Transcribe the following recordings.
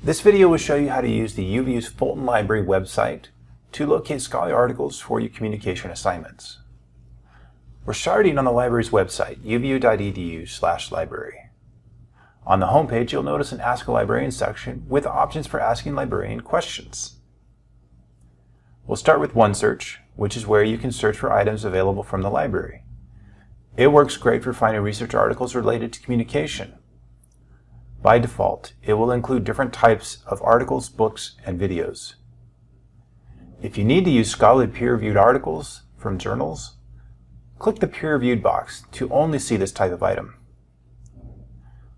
This video will show you how to use the UVU Fulton Library website to locate scholarly articles for your communication assignments. We're starting on the library's website, uvu.edu/library. On the homepage, you'll notice an Ask a Librarian section with options for asking librarian questions. We'll start with OneSearch, which is where you can search for items available from the library. It works great for finding research articles related to communication. By default, it will include different types of articles, books, and videos. If you need to use scholarly peer-reviewed articles from journals, click the peer-reviewed box to only see this type of item.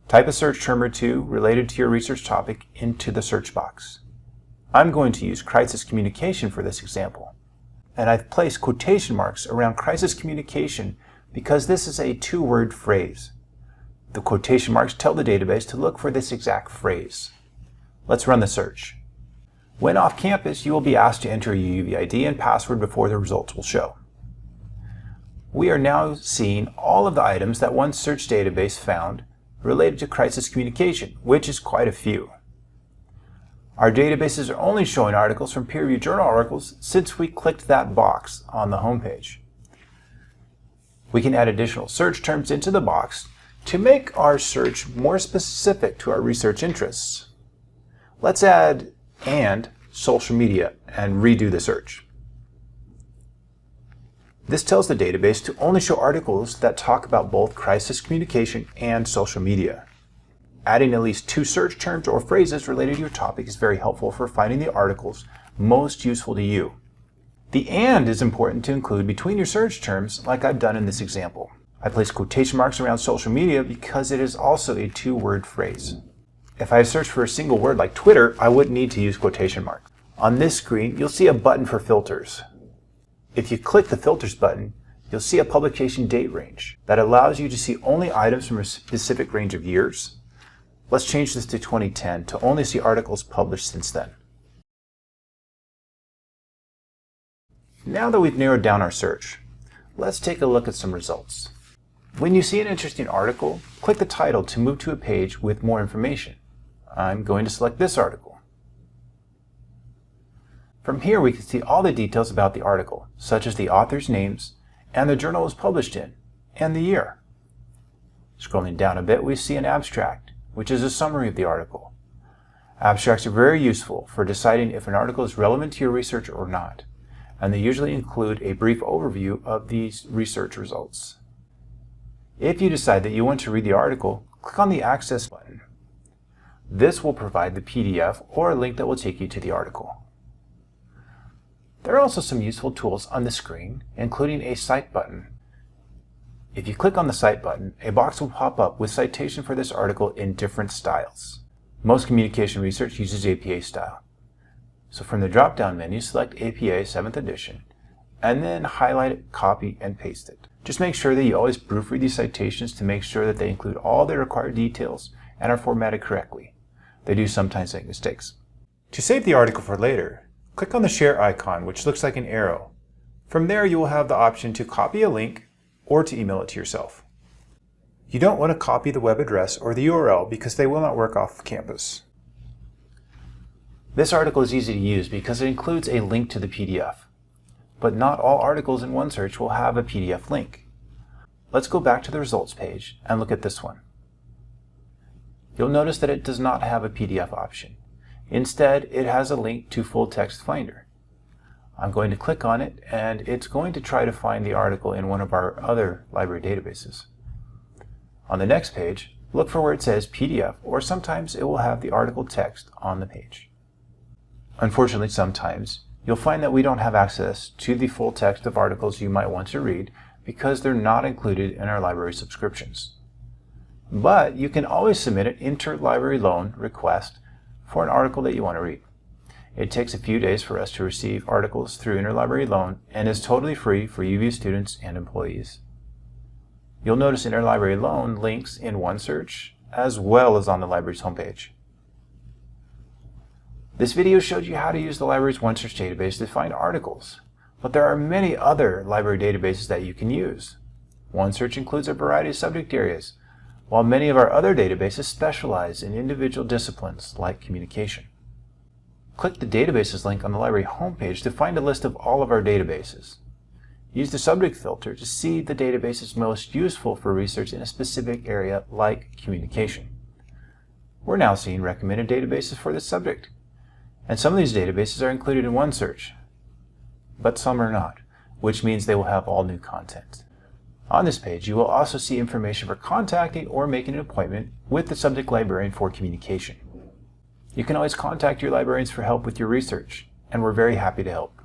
Type a search term or two related to your research topic into the search box. I'm going to use crisis communication for this example, and I've placed quotation marks around crisis communication because this is a two-word phrase. The quotation marks tell the database to look for this exact phrase. Let's run the search. When off campus, you will be asked to enter your UV ID and password before the results will show. We are now seeing all of the items that one search database found related to crisis communication, which is quite a few. Our databases are only showing articles from peer-reviewed journal articles since we clicked that box on the homepage. We can add additional search terms into the box to make our search more specific to our research interests. Let's add "and" social media and redo the search. This tells the database to only show articles that talk about both crisis communication and social media. Adding at least two search terms or phrases related to your topic is very helpful for finding the articles most useful to you. The "and" is important to include between your search terms, like I've done in this example. I place quotation marks around social media because it is also a two-word phrase. If I search for a single word like Twitter, I wouldn't need to use quotation marks. On this screen, you'll see a button for filters. If you click the filters button, you'll see a publication date range that allows you to see only items from a specific range of years. Let's change this to 2010 to only see articles published since then. Now that we've narrowed down our search, let's take a look at some results. When you see an interesting article, click the title to move to a page with more information. I'm going to select this article. From here we can see all the details about the article, such as the author's names and the journal it was published in, and the year. Scrolling down a bit, we see an abstract, which is a summary of the article. Abstracts are very useful for deciding if an article is relevant to your research or not, and they usually include a brief overview of these research results. If you decide that you want to read the article, click on the Access button. This will provide the PDF or a link that will take you to the article. There are also some useful tools on the screen, including a Cite button. If you click on the Cite button, a box will pop up with citation for this article in different styles. Most communication research uses APA style. So from the drop-down menu, select APA 7th edition, and then highlight it, copy, and paste it. Just make sure that you always proofread these citations to make sure that they include all the required details and are formatted correctly. They do sometimes make mistakes. To save the article for later, click on the share icon, which looks like an arrow. From there, you will have the option to copy a link or to email it to yourself. You don't want to copy the web address or the URL because they will not work off campus. This article is easy to use because it includes a link to the PDF. But not all articles in OneSearch will have a PDF link. Let's go back to the results page and look at this one. You'll notice that it does not have a PDF option. Instead, it has a link to Full Text Finder. I'm going to click on it, and it's going to try to find the article in one of our other library databases. On the next page, look for where it says PDF, or sometimes it will have the article text on the page. Unfortunately, sometimes you'll find that we don't have access to the full text of articles you might want to read because they're not included in our library subscriptions. But you can always submit an interlibrary loan request for an article that you want to read. It takes a few days for us to receive articles through interlibrary loan and is totally free for UVU students and employees. You'll notice interlibrary loan links in OneSearch as well as on the library's homepage. This video showed you how to use the library's OneSearch database to find articles, but there are many other library databases that you can use. OneSearch includes a variety of subject areas, while many of our other databases specialize in individual disciplines like communication. Click the Databases link on the library homepage to find a list of all of our databases. Use the subject filter to see the databases most useful for research in a specific area like communication. We're now seeing recommended databases for this subject, and some of these databases are included in OneSearch, but some are not, which means they will have all new content. On this page, you will also see information for contacting or making an appointment with the subject librarian for communication. You can always contact your librarians for help with your research, and we're very happy to help.